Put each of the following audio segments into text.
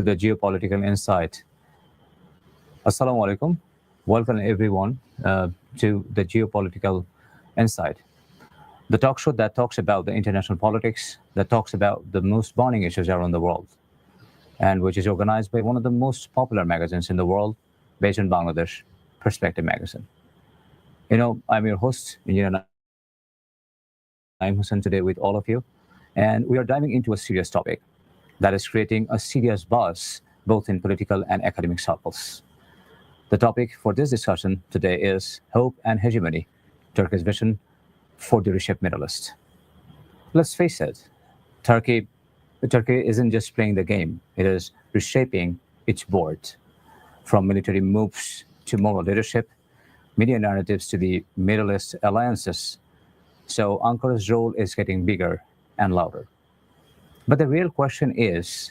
the Geopolitical Insight. Assalamu alaikum. Welcome everyone to the Geopolitical Insight, the talk show that talks about the international politics, that talks about the most burning issues around the world, and which is organized by one of the most popular magazines in the world, based in Bangladesh, Perspective Magazine. I'm your host, Engineer Nayeem Hossain, today with all of you, and we are diving into a serious topic that is creating a serious buzz both in political and academic circles. The topic for this discussion today is Hope and Hegemony, Turkey's vision for the reshaped Middle East. Let's face it, Turkey isn't just playing the game, it is reshaping its board. From military moves to moral leadership, media narratives to the Middle East alliances. So Ankara's role is getting bigger and louder. But the real question is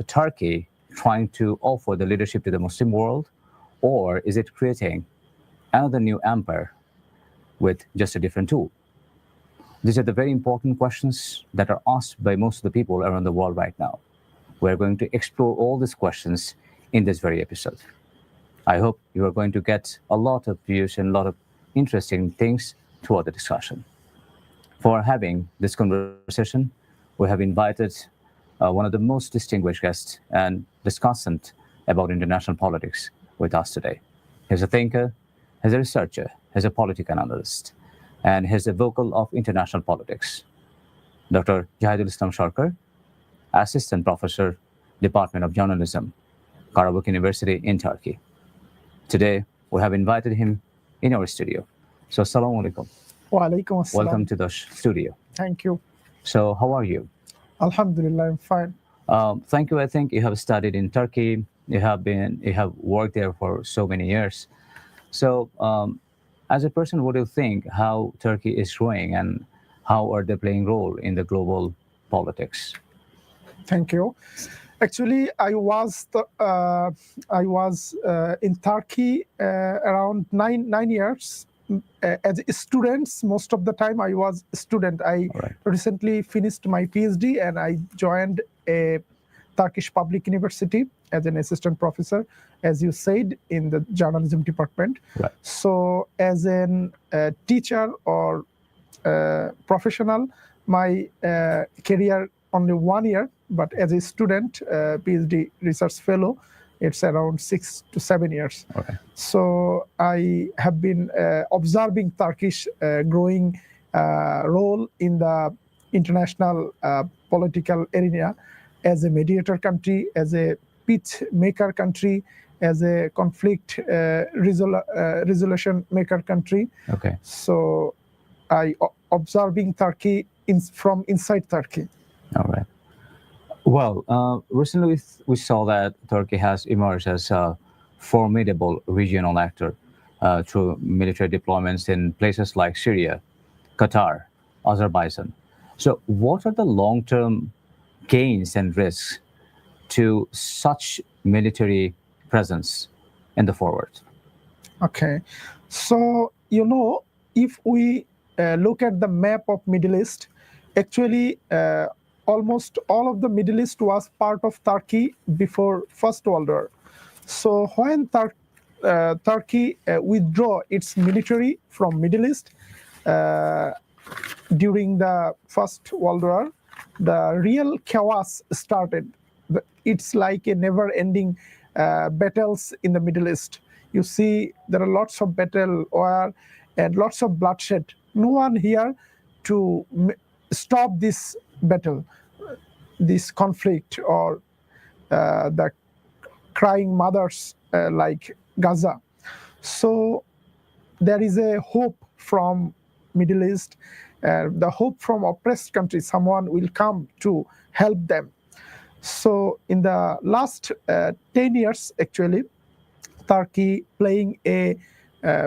Turkey trying to offer the leadership to the Muslim world, or is it creating another new empire with just a different tool? These are the very important questions that are asked by most of the people around the world right now. We're going to explore all these questions in this very episode. I hope you are going to get a lot of views and a lot of interesting things throughout the discussion. For having this conversation, we have invited one of the most distinguished guests and discussant about international politics with us today. He's a thinker, he's a researcher, he's a political analyst, and he's a vocal of international politics. Dr. Jahidul Sarker, Assistant Professor, Department of Journalism, Karabuk University in Turkey. Today, we have invited him in our studio. So, assalamu alaikum. Wa alaikum assalam. Welcome to the studio. Thank you. So, how are you? Alhamdulillah, I'm fine. Thank you. I think you have studied in Turkey. You have worked there for so many years. So, as a person, what do you think how Turkey is growing and how are they playing role in the global politics? Thank you. Actually, I was in Turkey around nine years. As a student, most of the time I was a student. I recently finished my PhD and I joined a Turkish public university as an assistant professor, as you said, in the journalism department. Right. So as a teacher or professional, my career only 1 year, but as a student, PhD research fellow, it's around 6 to 7 years. Okay. So I have been observing Turkish growing role in the international political arena as a mediator country, as a peace maker country, as a conflict resolution maker country. Okay. So I observing Turkey from inside Turkey. All right. Well, recently we saw that Turkey has emerged as a formidable regional actor through military deployments in places like Syria, Qatar, Azerbaijan. So what are the long-term gains and risks to such military presence in the forward? Okay. So, if we look at the map of Middle East, actually, almost all of the Middle East was part of Turkey before First World War. So when Turkey withdrew its military from Middle East during the First World War, the real chaos started. It's like a never-ending battles in the Middle East. You see, there are lots of battle, war, and lots of bloodshed. No one here to stop this battle, this conflict, or the crying mothers like Gaza. So there is a hope from Middle East, the hope from oppressed countries, someone will come to help them. So in the last 10 years, actually, Turkey playing a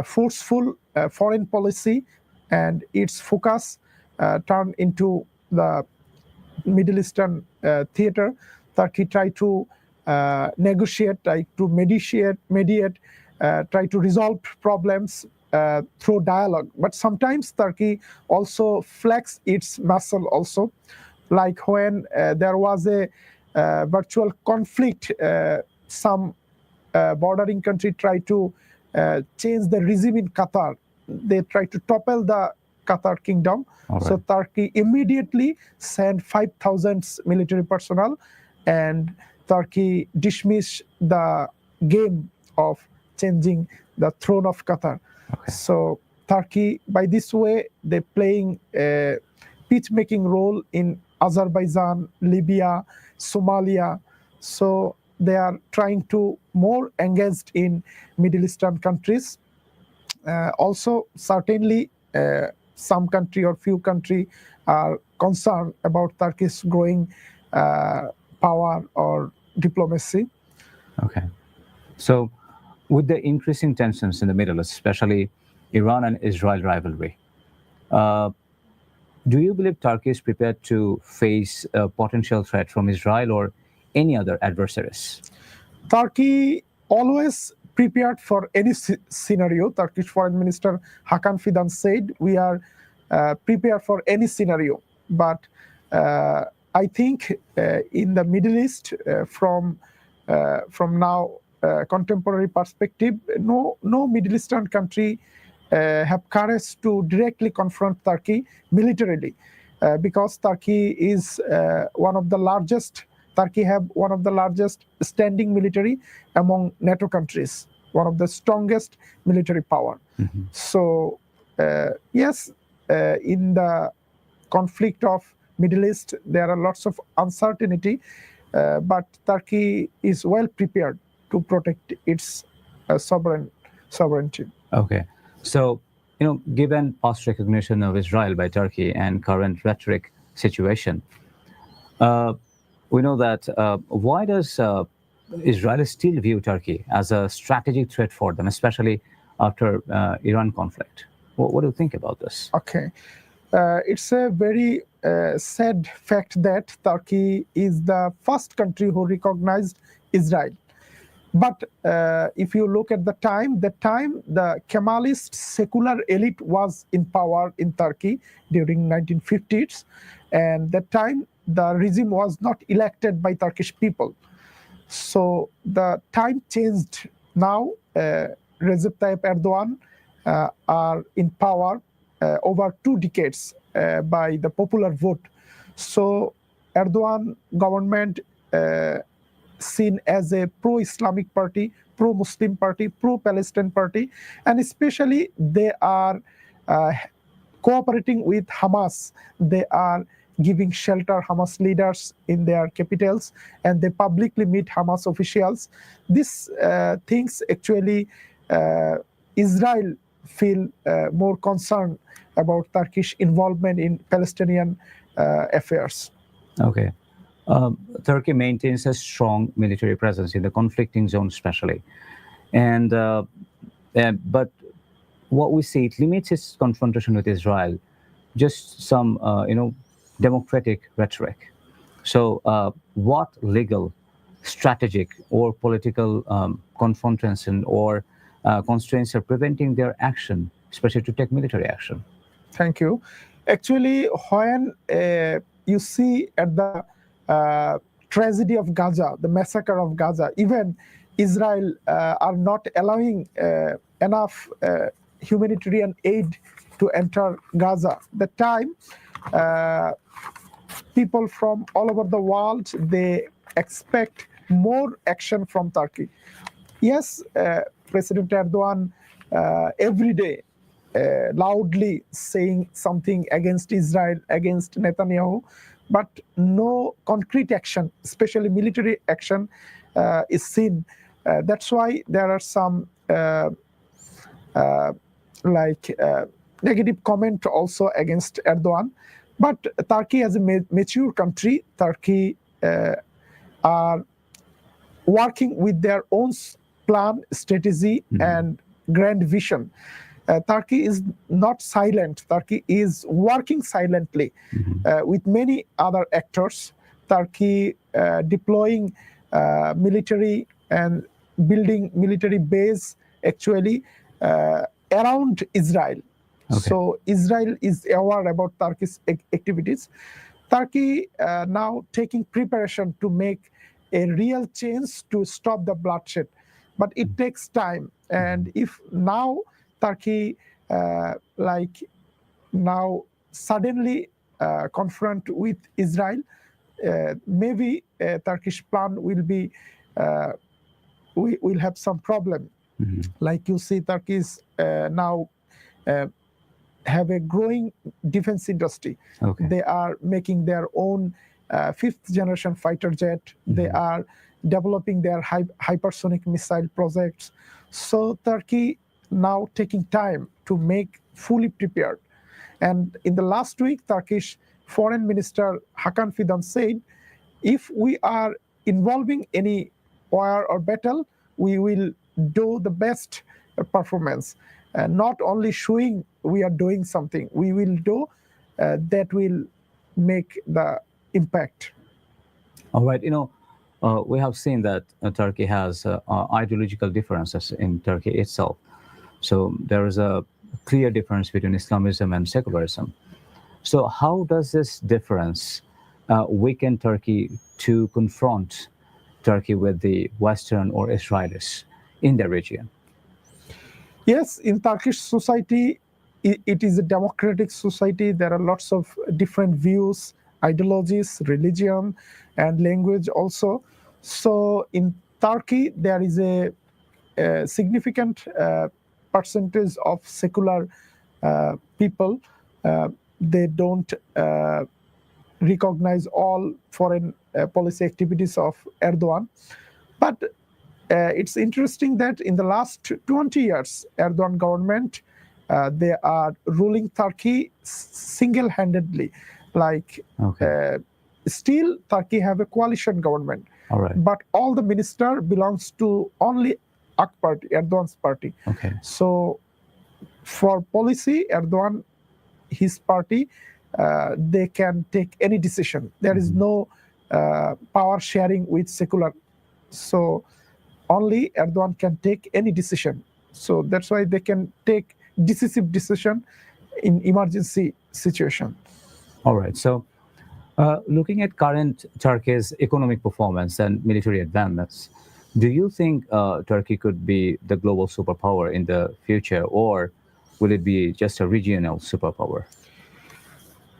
forceful foreign policy, and its focus turned into the Middle Eastern theater. Turkey tried to negotiate, try to mediate, try to resolve problems through dialogue. But sometimes Turkey also flex its muscle also, like when there was a virtual conflict. Some bordering country try to change the regime in Qatar. They try to topple the Qatar kingdom. All So right. Turkey immediately sent 5,000 military personnel, and Turkey dismissed the game of changing the throne of Qatar. Okay. So Turkey, by this way, they're playing a peacemaking role in Azerbaijan, Libya, Somalia. So they are trying to more engaged in Middle Eastern countries. Also, certainly, some country or few country are concerned about Turkey's growing power or diplomacy. Okay. So, with the increasing tensions in the Middle East, especially Iran and Israel rivalry, uh, do you believe Turkey is prepared to face a potential threat from Israel or any other adversaries? Turkey always prepared for any scenario. Turkish Foreign Minister Hakan Fidan said, "We are prepared for any scenario." But I think in the Middle East, from now contemporary perspective, no Middle Eastern country have courage to directly confront Turkey militarily, because Turkey is one of the largest. Turkey have one of the largest standing military among NATO countries, one of the strongest military power. Mm-hmm. So yes, in the conflict of Middle East, there are lots of uncertainty, but Turkey is well prepared to protect its sovereignty. Okay. So, given past recognition of Israel by Turkey and current rhetoric situation, we know that why does Israel still view Turkey as a strategic threat for them, especially after Iran conflict? What do you think about this? Okay. It's a very sad fact that Turkey is the first country who recognized Israel. But if you look at the time the Kemalist secular elite was in power in Turkey during 1950s, and that time the regime was not elected by Turkish people. So the time changed. Now Recep Tayyip Erdogan are in power over 2 decades by the popular vote. So Erdogan government seen as a pro-Islamic party, pro-Muslim party, pro-Palestine party, and especially they are cooperating with Hamas. They are giving shelter Hamas leaders in their capitals, and they publicly meet Hamas officials. These things actually Israel feel more concerned about Turkish involvement in Palestinian affairs. Okay. Turkey maintains a strong military presence in the conflicting zone, especially, and but what we see, it limits its confrontation with Israel, just some democratic rhetoric. So, what legal, strategic, or political confrontation or constraints are preventing their action, especially to take military action? Thank you. Actually, when you see at the tragedy of Gaza, the massacre of Gaza, even Israel are not allowing enough humanitarian aid to enter Gaza. The time people from all over the world, they expect more action from Turkey. Yes, President Erdogan every day loudly saying something against Israel, against Netanyahu, but no concrete action, especially military action, is seen. That's why there are some negative comment also against Erdogan. But Turkey, as a mature country, Turkey are working with their own plan, strategy, and grand vision. Turkey is not silent. Turkey is working silently with many other actors. Turkey deploying military and building military base actually around Israel. Okay. So Israel is aware about Turkey's activities. Turkey now taking preparation to make a real change to stop the bloodshed. But it takes time. And if now Turkey like now suddenly confront with Israel, maybe Turkish plan will be we will have some problem. Like you see, Turkey is now have a growing defense industry. Okay. They are making their own fifth generation fighter jet. They are developing their hypersonic missile projects. So Turkey now taking time to make fully prepared. And in the last week, Turkish Foreign Minister Hakan Fidan said, if we are involving any war or battle, we will do the best performance. Not only showing we are doing something, we will do that will make the impact. All right. We have seen that Turkey has ideological differences in Turkey itself. So there is a clear difference between Islamism and secularism. So how does this difference weaken Turkey to confront Turkey with the Western or Israelis in the region? Yes, in Turkish society, it is a democratic society. There are lots of different views, ideologies, religion, and language also. So in Turkey, there is a significant percentage of secular people. They don't recognize all foreign policy activities of Erdogan. But it's interesting that in the last 20 years, Erdogan government, they are ruling Turkey single-handedly. Like, still Turkey have a coalition government. All right. But all the minister belongs to only AK party, Erdogan's party. Okay. So for policy, Erdogan, his party, they can take any decision. There is no power sharing with secular. So only Erdogan can take any decision. So that's why they can take decisive decision in emergency situation. All right. So looking at current Turkey's economic performance and military advancements, do you think Turkey could be the global superpower in the future, or will it be just a regional superpower?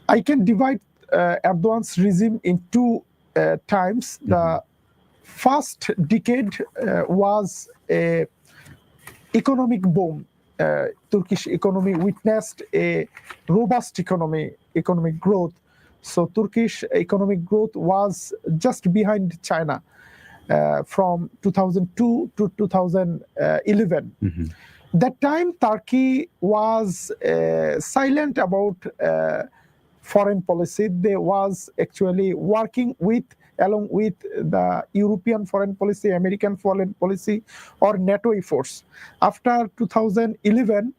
I can divide Erdogan's regime in two times. The first decade was a economic boom. Turkish economy witnessed a robust economic growth. So Turkish economic growth was just behind China from 2002 to 2011. That time, Turkey was silent about foreign policy. They was actually working along with the European foreign policy, American foreign policy, or NATO efforts. After 2011,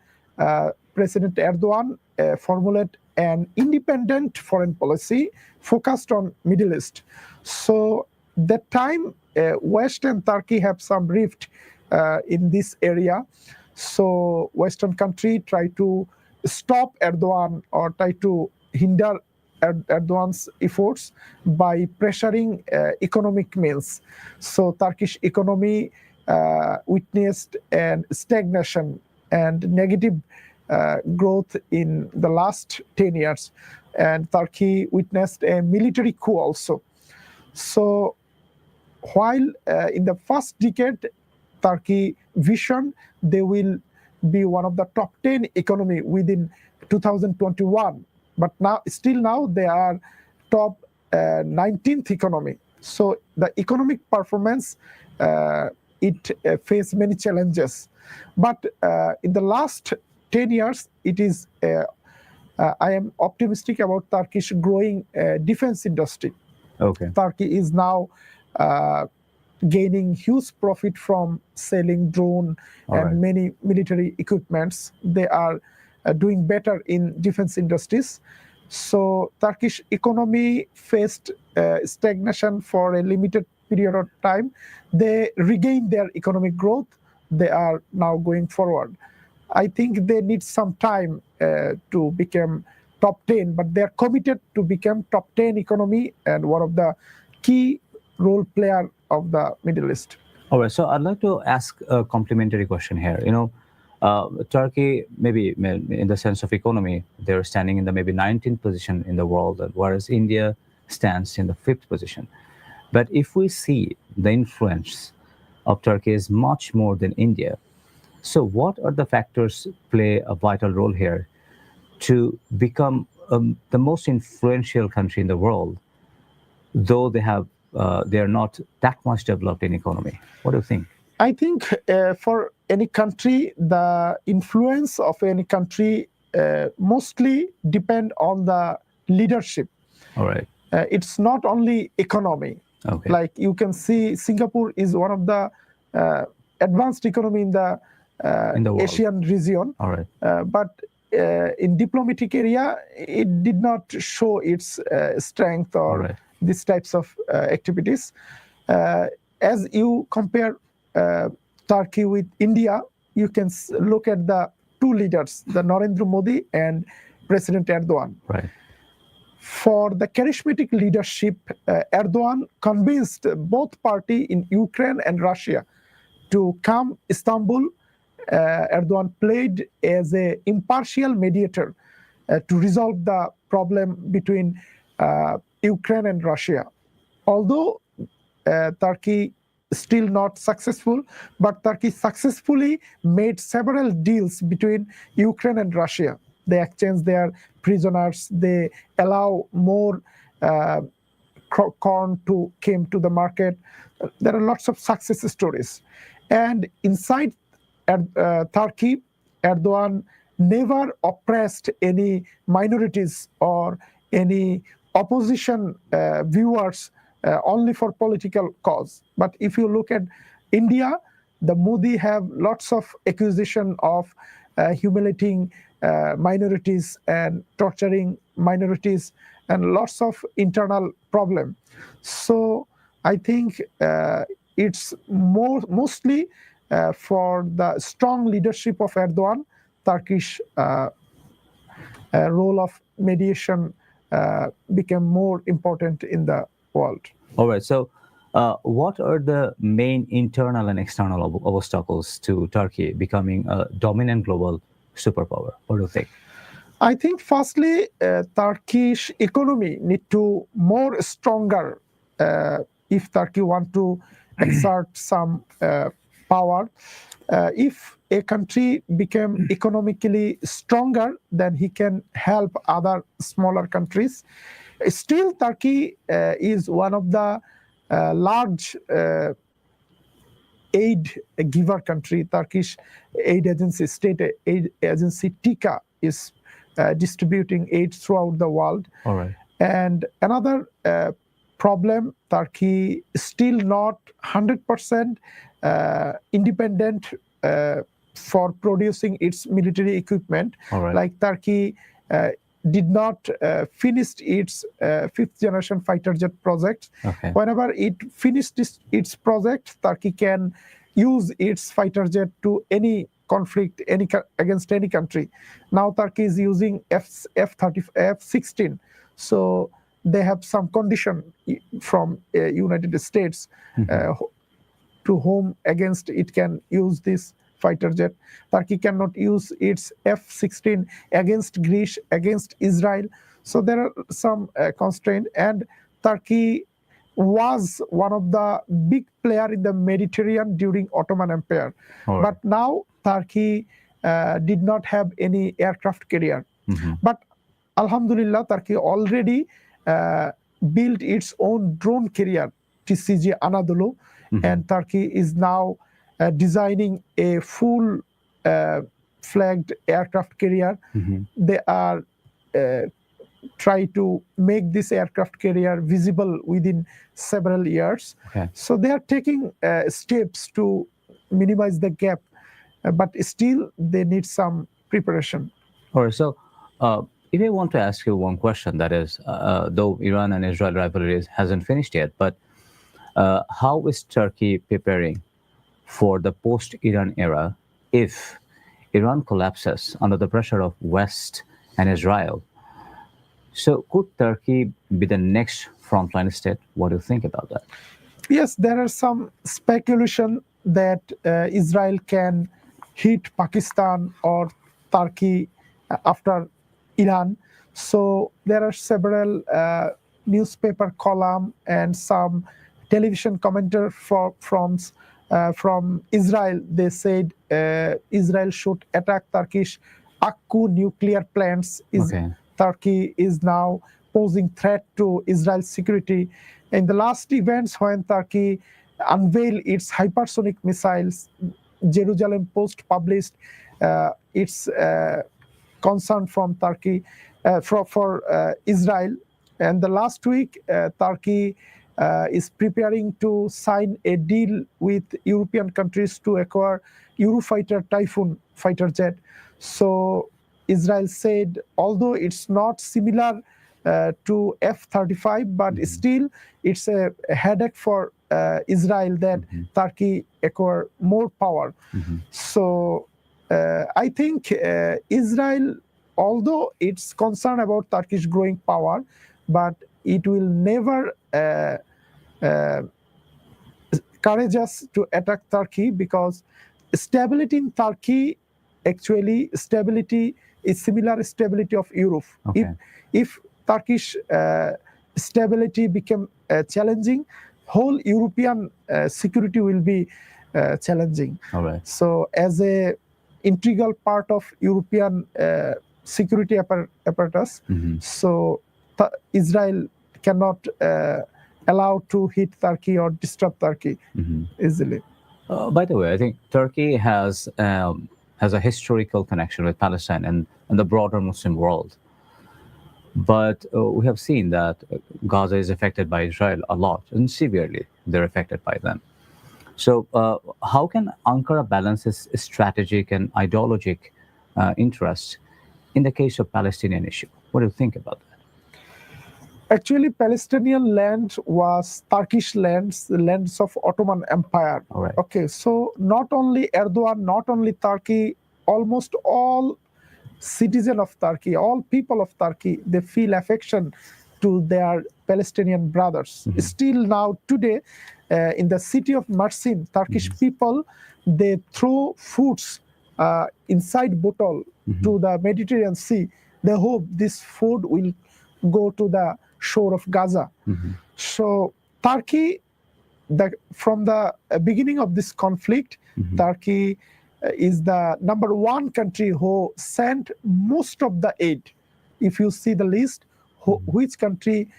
President Erdogan formulated an independent foreign policy focused on Middle East. So that time, West and Turkey have some rift in this area. So Western country try to stop Erdogan or try to hinder Erdogan's efforts by pressuring economic means. So Turkish economy witnessed an stagnation and negative growth in the last 10 years. And Turkey witnessed a military coup also. So while in the first decade, Turkey vision, they will be one of the top 10 economy within 2021. But now they are top 19th economy. So the economic performance, it faced many challenges. But in the last 10 years, it is I am optimistic about Turkish growing defense industry. Okay. Turkey is now gaining huge profit from selling drone and many military equipments. They are doing better in defense industries. So Turkish economy faced stagnation for a limited period of time. They regained their economic growth. They are now going forward. I think they need some time to become top 10, but they are committed to become top 10 economy and one of the key role player of the Middle East. All right, so I'd like to ask a complementary question here. Turkey, maybe in the sense of economy, they're standing in the maybe 19th position in the world, whereas India stands in the 5th position. But if we see the influence of Turkey is much more than India, so what are the factors play a vital role here to become the most influential country in the world, though they are not that much developed in economy? What do you think? I think for any country, the influence of any country mostly depend on the leadership. All right. It's not only economy. Okay. Like you can see, Singapore is one of the advanced economy in the world. Asian region. All right. But in diplomatic area, it did not show its strength or right. these types of activities. As you compare Turkey with India, you can look at the two leaders, the Narendra Modi and President Erdogan. Right. For the charismatic leadership, Erdogan convinced both parties in Ukraine and Russia to come Istanbul. Erdogan played as an impartial mediator to resolve the problem between Ukraine and Russia. Although Turkey still not successful, but Turkey successfully made several deals between Ukraine and Russia. They exchange their prisoners. They allow more corn to came to the market. There are lots of success stories. And inside Turkey, Erdogan never oppressed any minorities or any opposition viewers only for political cause. But if you look at India, the Modi have lots of accusation of humiliating minorities and torturing minorities and lots of internal problem. So I think it's mostly for the strong leadership of Erdogan, Turkish role of mediation became more important in the world. All right. So what are the main internal and external obstacles to Turkey becoming a dominant global superpower? What do you think? I think firstly, Turkish economy need to more stronger if Turkey want to exert some power. If a country become economically stronger, then he can help other smaller countries. Still, Turkey is one of the large aid giver country. Turkish aid agency, state aid agency TIKA is distributing aid throughout the world. All right. And another problem, Turkey is still not 100% independent for producing its military equipment. All right. Like Turkey did not finish its fifth generation fighter jet project. Okay. Whenever it finished its project, Turkey can use its fighter jet to any conflict against any country. Now Turkey is using F-16. So they have some condition from United States to whom against it can use this fighter jet. Turkey cannot use its F-16 against Greece, against Israel. So there are some constraints. And Turkey was one of the big player in the Mediterranean during Ottoman Empire. Right. But now Turkey did not have any aircraft carrier. But Alhamdulillah, Turkey already built its own drone carrier, TCG Anadolu, and Turkey is now designing a full flagged aircraft carrier. They are try to make this aircraft carrier visible within several years. Okay. So they are taking steps to minimize the gap, but still they need some preparation. All right. So if I want to ask you one question, that is, though Iran and Israel rivalry hasn't finished yet, but how is Turkey preparing for the post-Iran era if Iran collapses under the pressure of West and Israel? So could Turkey be the next frontline state? What do you think about that? Yes, there are some speculation that Israel can hit Pakistan or Turkey after Iran. So there are several newspaper column and some television commentator from Israel. They said Israel should attack Turkish Akku nuclear plants. Okay. Turkey is now posing threat to Israel's security. In the last events when Turkey unveiled its hypersonic missiles, Jerusalem Post published its concern from Turkey for Israel. And the last week, Turkey is preparing to sign a deal with European countries to acquire Eurofighter Typhoon fighter jet. So Israel said, although it's not similar to F-35, but still it's a headache for Israel that Turkey acquire more power. So I think Israel, although it's concerned about Turkish growing power, but it will never courageous to attack Turkey, because stability in Turkey, actually stability is similar stability of Europe. Okay. If Turkish stability become challenging, whole European security will be challenging. All right. So as a integral part of European security apparatus, so Israel cannot allow to hit Turkey or disrupt Turkey easily. By the way, I think Turkey has a historical connection with Palestine and the broader Muslim world. But we have seen that Gaza is affected by Israel a lot, and severely they're affected by them. So how can Ankara balance its strategic and ideologic interests in the case of Palestinian issue? What do you think about that? Actually, Palestinian land was Turkish lands, the lands of Ottoman Empire. All right. Okay, so not only Erdogan, not only Turkey, almost all citizens of Turkey, all people of Turkey, they feel affection to their Palestinian brothers. Still now, today, in the city of Mersin, Turkish people, they throw foods inside bottle to the Mediterranean Sea. They hope this food will go to the shore of Gaza. So Turkey, from the beginning of this conflict, Turkey is the number one country who sent most of the aid. If you see the list, which country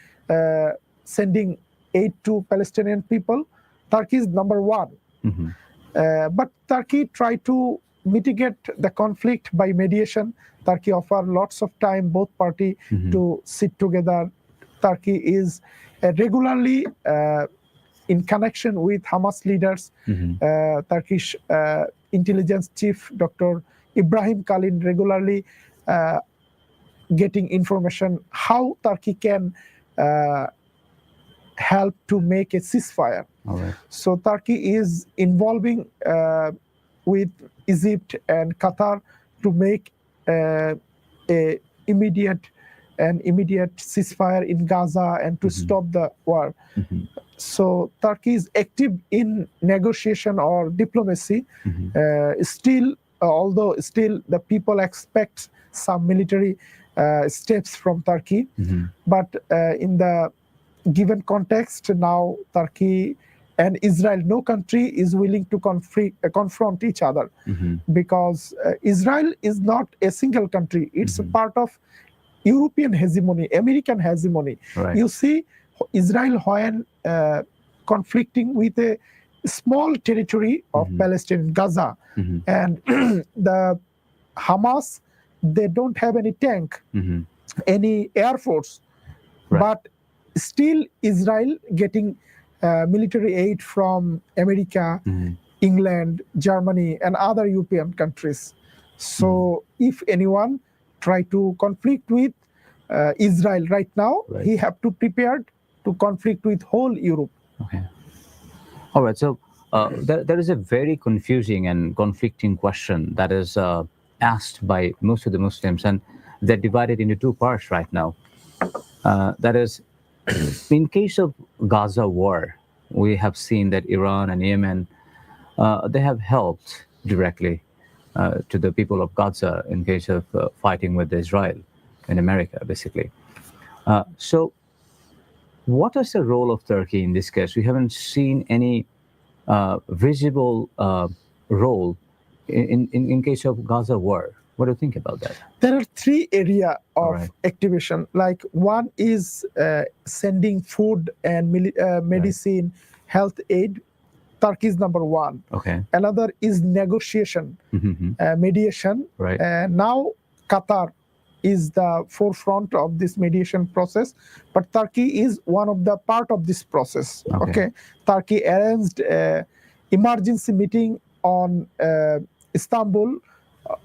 sending aid to Palestinian people, Turkey is number one. But Turkey tried to mitigate the conflict by mediation. Turkey offered lots of time both parties to sit together. Turkey is regularly in connection with Hamas leaders. Turkish intelligence chief Dr. Ibrahim Kalin regularly getting information how Turkey can help to make a ceasefire. All right. So Turkey is involving with Egypt and Qatar to make a immediate ceasefire in Gaza and to stop the war. So Turkey is active in negotiation or diplomacy. Still, although still the people expect some military steps from Turkey, but in the given context now, Turkey and Israel, no country is willing to confront each other, because Israel is not a single country. It's a part of European hegemony, American hegemony. Right. You see, Israel when conflicting with a small territory of Palestine, Gaza, and the Hamas, they don't have any tank, any air force, but still Israel getting military aid from America, England, Germany, and other European countries. So if anyone try to conflict with Israel right now, he have to prepare to conflict with whole Europe. Okay. All right. So there is a very confusing and conflicting question that is asked by most of the Muslims, and they're divided into two parts right now. That is, in case of Gaza war, we have seen that Iran and Yemen, they have helped directly to the people of Gaza in case of fighting with Israel in America, basically. So, what is the role of Turkey in this case? We haven't seen any visible role in case of Gaza war. What do you think about that? There are three areas of All right. activation. Like one is sending food and medicine, health aid. Turkey is number one. Okay. Another is negotiation, mediation. Right. And now Qatar is the forefront of this mediation process, but Turkey is one of the part of this process. Okay. Turkey arranged emergency meeting on Istanbul.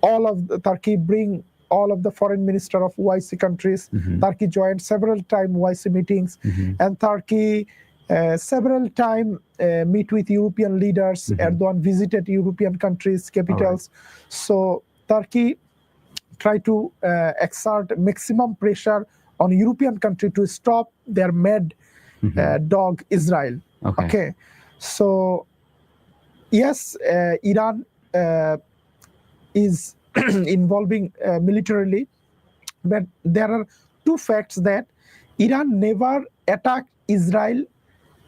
All of the Turkey bring all of the foreign minister of OIC countries. Turkey joined several times OIC meetings, and Turkey several times meet with European leaders. Erdogan visited European countries' capitals. Right. So Turkey try to exert maximum pressure on European country to stop their mad dog Israel. Okay. So yes, Iran is involving militarily, but there are two facts that Iran never attacked Israel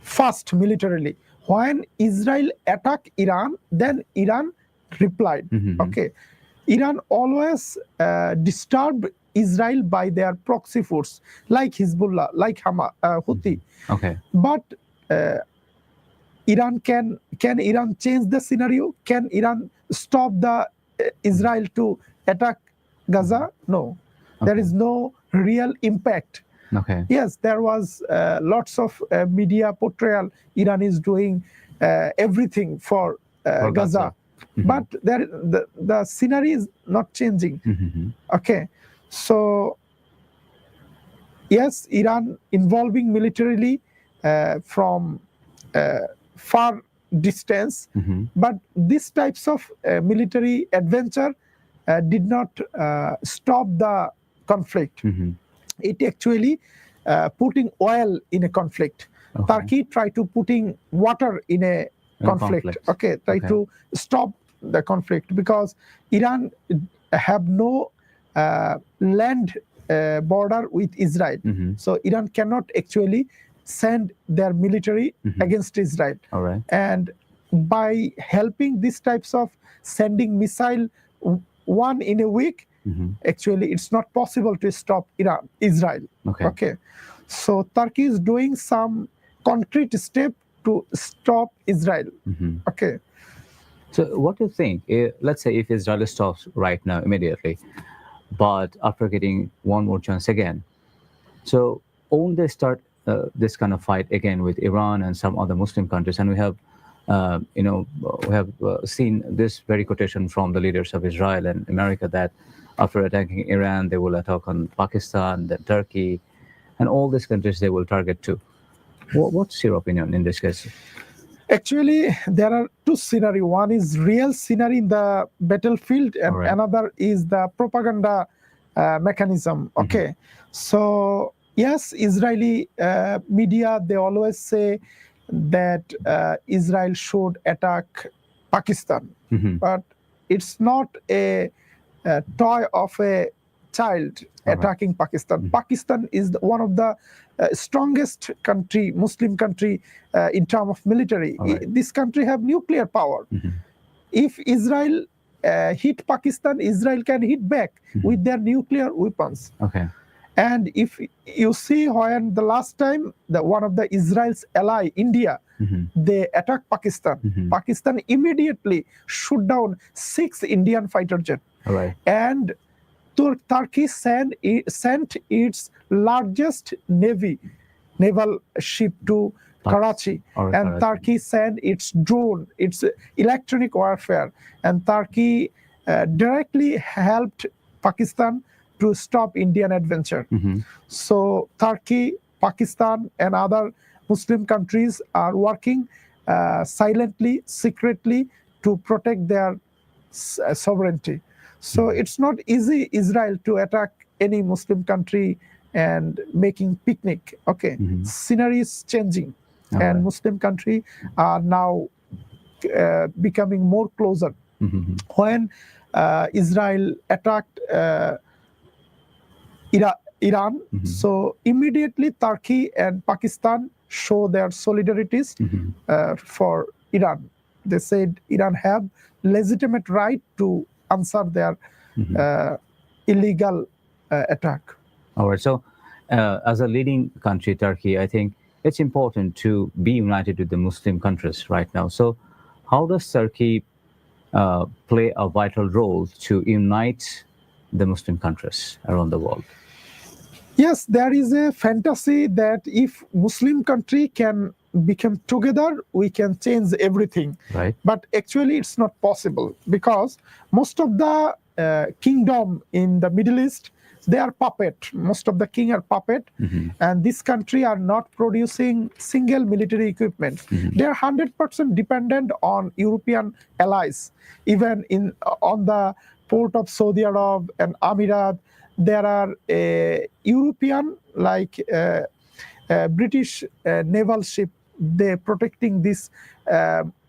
first militarily. When Israel attacked Iran, then Iran replied. Okay. Iran always disturbed Israel by their proxy force, like Hezbollah, like Hamas, Houthi. Okay. But Iran can Iran change the scenario? Can Iran stop the Israel to attack Gaza? No. There is no real impact. Okay. Yes, there was lots of media portrayal. Iran is doing everything for Gaza. But the scenario is not changing. Okay. So, yes, Iran involving militarily from far distance, but these types of military adventure did not stop the conflict. It actually putting oil in a conflict. Turkey tried to putting water in a conflict. Okay, try to stop the conflict because Iran have no land border with Israel. So Iran cannot actually send their military against Israel. All right. And by helping these types of sending missile one in a week, actually it's not possible to stop Israel. Okay. So Turkey is doing some concrete step to stop Israel. Okay. So what do you think? Let's say if Israel stops right now, immediately, but after getting one more chance again, so won't they start this kind of fight again with Iran and some other Muslim countries? And we have, seen this very quotation from the leaders of Israel and America that after attacking Iran, they will attack on Pakistan, then Turkey, and all these countries they will target too. What's your opinion in this case? Actually, there are two scenarios. One is real scenario in the battlefield, and another is the propaganda mechanism. Okay, so yes, Israeli media, they always say that Israel should attack Pakistan, but it's not a toy of a child attacking Pakistan. Pakistan is one of the strongest country, Muslim country in terms of military. This country have nuclear power. If Israel hit Pakistan, Israel can hit back with their nuclear weapons. And if you see when the last time one of the Israel's ally, India, they attacked Pakistan, Pakistan immediately shot down 6 Indian fighter jets. And Turkey sent its largest naval ship to Karachi, and Turkey sent its drone, its electronic warfare, and Turkey directly helped Pakistan to stop Indian adventure. So Turkey, Pakistan, and other Muslim countries are working silently, secretly to protect their sovereignty. So it's not easy Israel to attack any Muslim country and making picnic. Okay, scenery is changing, and Muslim country are now becoming more closer. When Israel attacked Iran, so immediately Turkey and Pakistan show their solidarities for Iran. They said Iran have legitimate right to answer their illegal attack. All right. So, as a leading country, Turkey, I think it's important to be united with the Muslim countries right now. So, how does Turkey play a vital role to unite the Muslim countries around the world? Yes, there is a fantasy that if Muslim country can become together, we can change everything. Right. But actually, it's not possible, because most of the kingdom in the Middle East, they are puppet. Most of the king are puppet, and this country are not producing single military equipment. They are 100% dependent on European allies. Even on the port of Saudi Arab and Emirat, there are European, like British naval ship. They protecting these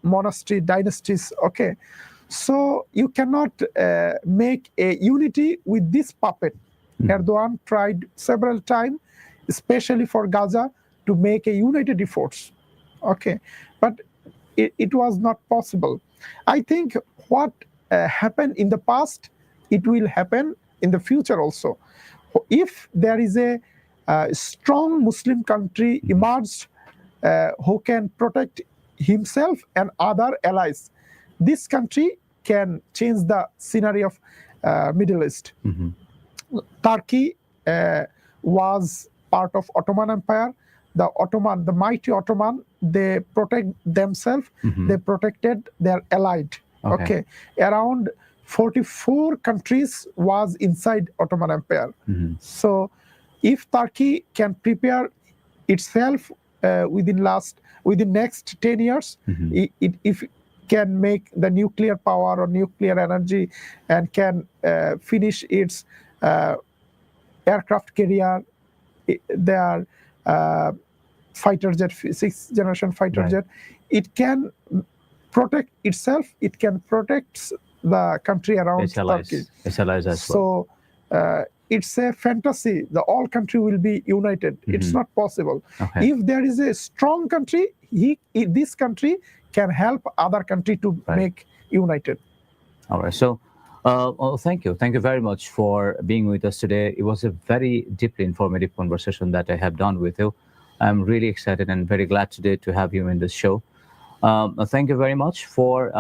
monastery dynasties. Okay, so you cannot make a unity with this puppet. Erdogan tried several times, especially for Gaza, to make a united efforts. Okay, but it was not possible. I think what happened in the past, it will happen in the future also. If there is a strong Muslim country emerged who can protect himself and other allies, this country can change the scenery of Middle East. Turkey was part of Ottoman Empire. The mighty Ottoman, they protect themselves. They protected their allied. Okay. Around 44 countries was inside Ottoman Empire. So if Turkey can prepare itself within next 10 years, if it can make the nuclear power or nuclear energy and can finish its aircraft carrier, their fighter jet, 6th generation fighter jet, it can protect itself. It can protect the country around Turkey. Its allies as well. So it's a fantasy. The all country will be united. It's not possible. If there is a strong country, this country can help other country to make united. All right. So, thank you. Thank you very much for being with us today. It was a very deeply informative conversation that I have done with you. I'm really excited and very glad today to have you in this show. Thank you very much for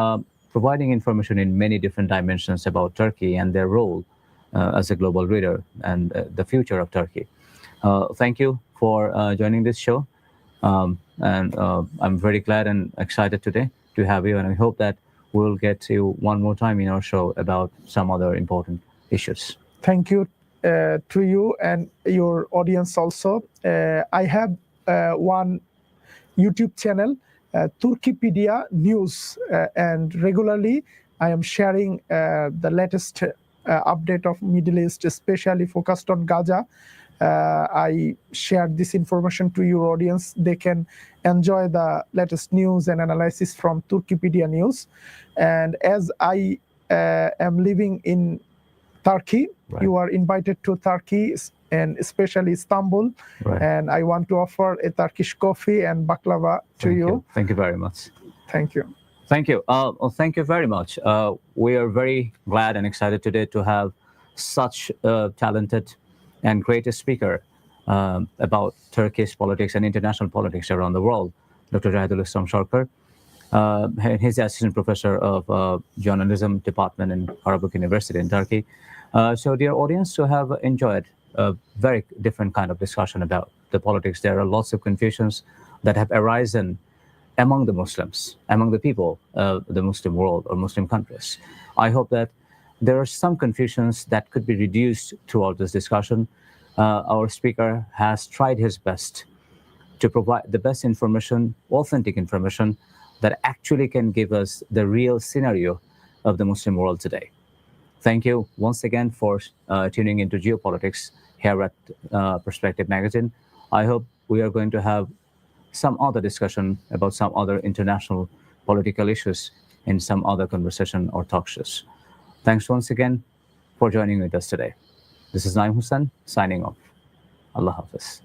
providing information in many different dimensions about Turkey and their role as a global leader and the future of Turkey. Thank you for joining this show. And I'm very glad and excited today to have you. And I hope that we'll get you one more time in our show about some other important issues. Thank you to you and your audience also. I have one YouTube channel, Turkipedia News, and regularly I am sharing the latest update of Middle East, especially focused on Gaza. I shared this information to your audience. They can enjoy the latest news and analysis from Turkipedia News. And as I am living in Turkey, you are invited to Turkey and especially Istanbul. And I want to offer a Turkish coffee and baklava to you. Thank you very much. Thank you. Thank you. Thank you very much. We are very glad and excited today to have such a talented and great speaker about Turkish politics and international politics around the world, Dr. Jahidul Sarker. He's the assistant professor of journalism department in Karabuk University in Turkey. So, dear audience, to have enjoyed a very different kind of discussion about the politics. There are lots of confusions that have arisen among the Muslims, among the people of the Muslim world or Muslim countries. I hope that there are some confusions that could be reduced throughout this discussion. Our speaker has tried his best to provide the best information, authentic information, that actually can give us the real scenario of the Muslim world today. Thank you once again for tuning into Geopolitics here at Perspective Magazine. I hope we are going to have some other discussion about some other international political issues in some other conversation or talk shows. Thanks once again for joining with us today. This is Nayeem Hossain signing off. Allah Hafiz.